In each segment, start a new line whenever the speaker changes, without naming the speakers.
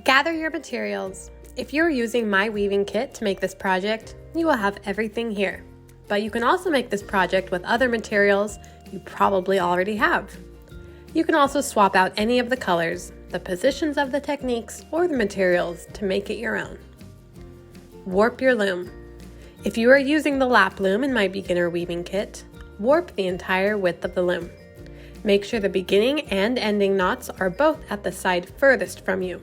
Gather your materials. If you're using my weaving kit to make this project, you will have everything here. But you can also make this project with other materials you probably already have. You can also swap out any of the colors, the positions of the techniques, or the materials to make it your own. Warp your loom. If you are using the lap loom in my beginner weaving kit, warp the entire width of the loom. Make sure the beginning and ending knots are both at the side furthest from you.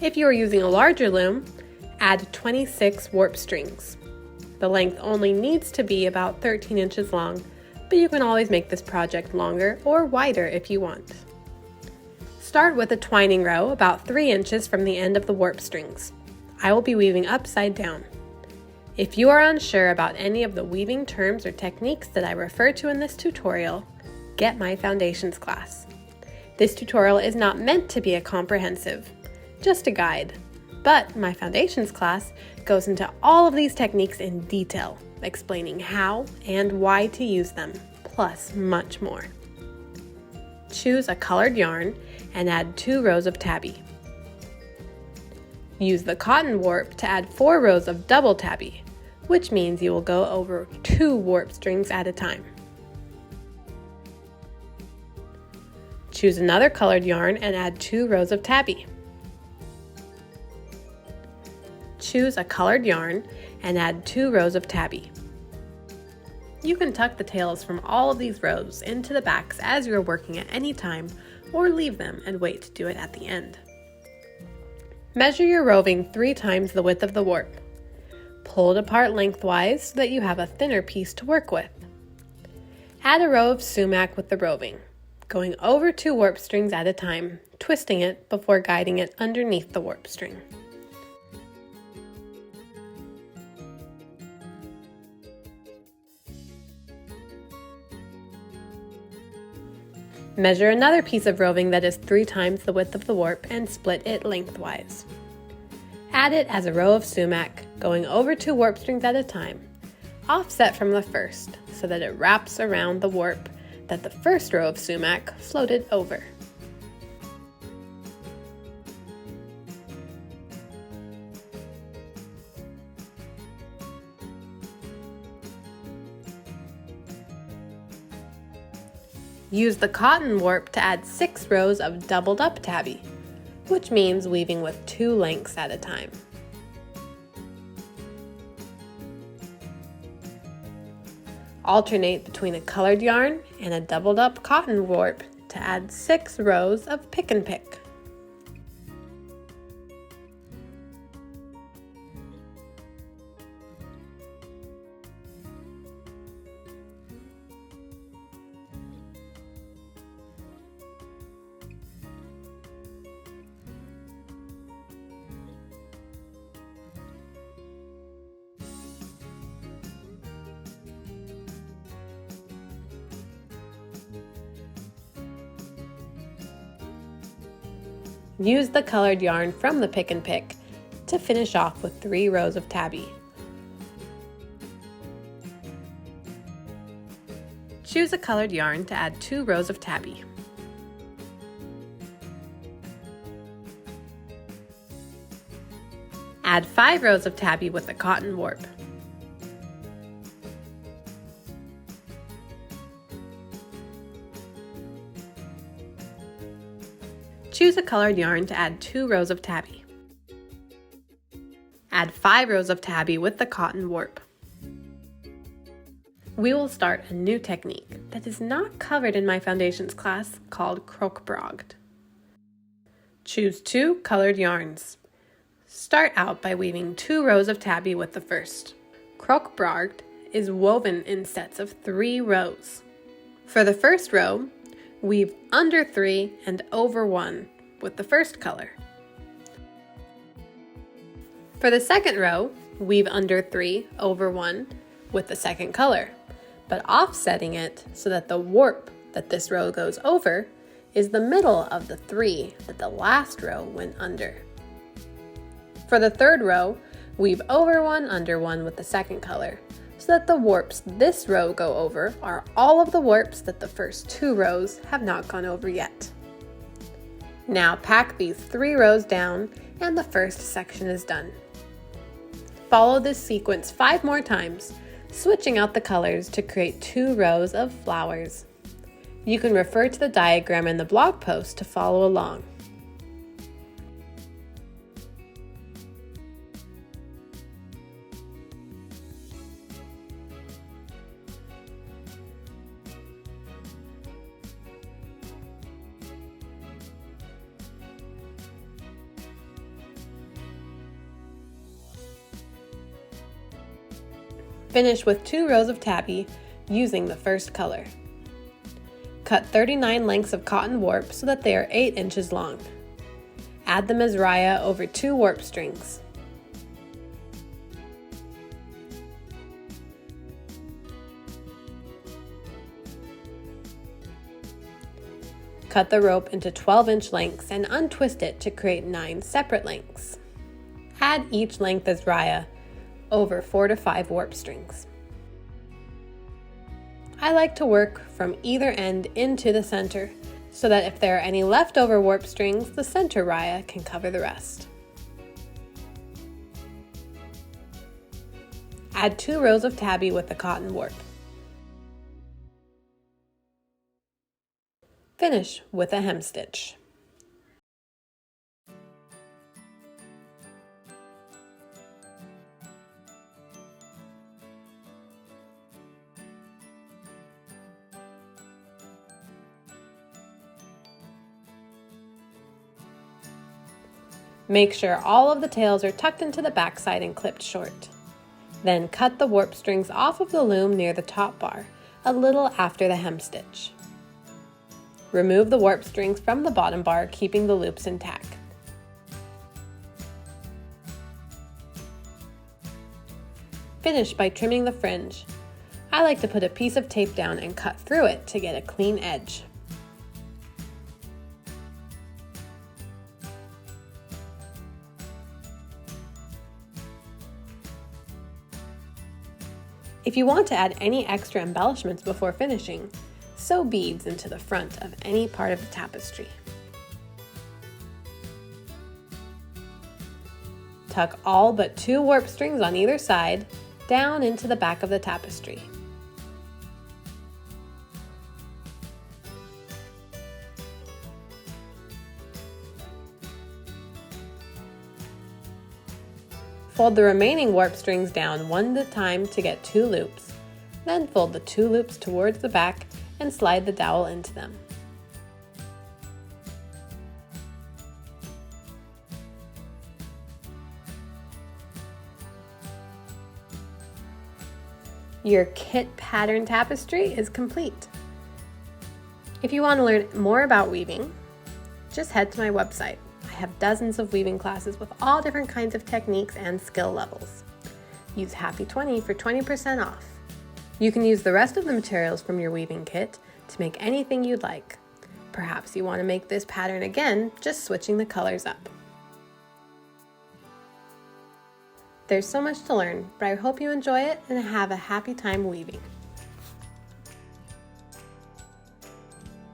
If you are using a larger loom, add 26 warp strings. The length only needs to be about 13 inches long, but you can always make this project longer or wider if you want. Start with a twining row about 3 inches from the end of the warp strings. I will be weaving upside down. If you are unsure about any of the weaving terms or techniques that I refer to in this tutorial, get my foundations class. This tutorial is not meant to be a comprehensive, just a guide, but my foundations class goes into all of these techniques in detail, explaining how and why to use them, plus much more. Choose a colored yarn and add 2 rows of tabby. Use the cotton warp to add 4 rows of double tabby, which means you will go over 2 warp strings at a time. Choose another colored yarn and add 2 rows of tabby. Choose a colored yarn and add 2 rows of tabby. You can tuck the tails from all of these rows into the backs as you are working at any time, or leave them and wait to do it at the end. Measure your roving 3 times the width of the warp. Pull it apart lengthwise so that you have a thinner piece to work with. Add a row of sumac with the roving, going over 2 warp strings at a time, twisting it before guiding it underneath the warp string. Measure another piece of roving that is 3 times the width of the warp and split it lengthwise. Add it as a row of sumac, going over 2 warp strings at a time, offset from the first so that it wraps around the warp that the first row of sumac floated over. Use the cotton warp to add 6 rows of doubled up tabby, which means weaving with 2 lengths at a time. Alternate between a colored yarn and a doubled up cotton warp to add 6 rows of pick and pick. Use the colored yarn from the pick and pick to finish off with 3 rows of tabby. Choose a colored yarn to add 2 rows of tabby. Add 5 rows of tabby with the cotton warp. Choose a colored yarn to add 2 rows of tabby. Add 5 rows of tabby with the cotton warp. We will start a new technique that is not covered in my foundations class called krokbragd. Choose 2 colored yarns. Start out by weaving 2 rows of tabby with the first. Krokbragd is woven in sets of 3 rows. For the first row, weave under 3 and over 1 with the first color. For the second row, weave under 3 over 1 with the second color, but offsetting it so that the warp that this row goes over is the middle of the 3 that the last row went under. For the third row, weave over 1 under 1 with the second color, so that the warps this row go over are all of the warps that the first 2 rows have not gone over yet. Now pack these 3 rows down and the first section is done. Follow this sequence 5 more times, switching out the colors to create 2 rows of flowers. You can refer to the diagram in the blog post to follow along. Finish with 2 rows of tabby using the first color. Cut 39 lengths of cotton warp so that they are 8 inches long. Add them as raya over 2 warp strings. Cut the rope into 12-inch lengths and untwist it to create 9 separate lengths. Add each length as raya over 4 to 5 warp strings. I like to work from either end into the center so that if there are any leftover warp strings, the center raya can cover the rest. Add 2 rows of tabby with the cotton warp. Finish with a hem stitch. Make sure all of the tails are tucked into the backside and clipped short. Then cut the warp strings off of the loom near the top bar, a little after the hem stitch. Remove the warp strings from the bottom bar, keeping the loops intact. Finish by trimming the fringe. I like to put a piece of tape down and cut through it to get a clean edge. If you want to add any extra embellishments before finishing, sew beads into the front of any part of the tapestry. Tuck all but 2 warp strings on either side down into the back of the tapestry. Fold the remaining warp strings down one at a time to get 2 loops. Then fold the 2 loops towards the back and slide the dowel into them. Your kit pattern tapestry is complete. If you want to learn more about weaving, just head to my website. I have dozens of weaving classes with all different kinds of techniques and skill levels. Use Happy20 for 20% off. You can use the rest of the materials from your weaving kit to make anything you'd like. Perhaps you want to make this pattern again, just switching the colors up. There's so much to learn, but I hope you enjoy it and have a happy time weaving.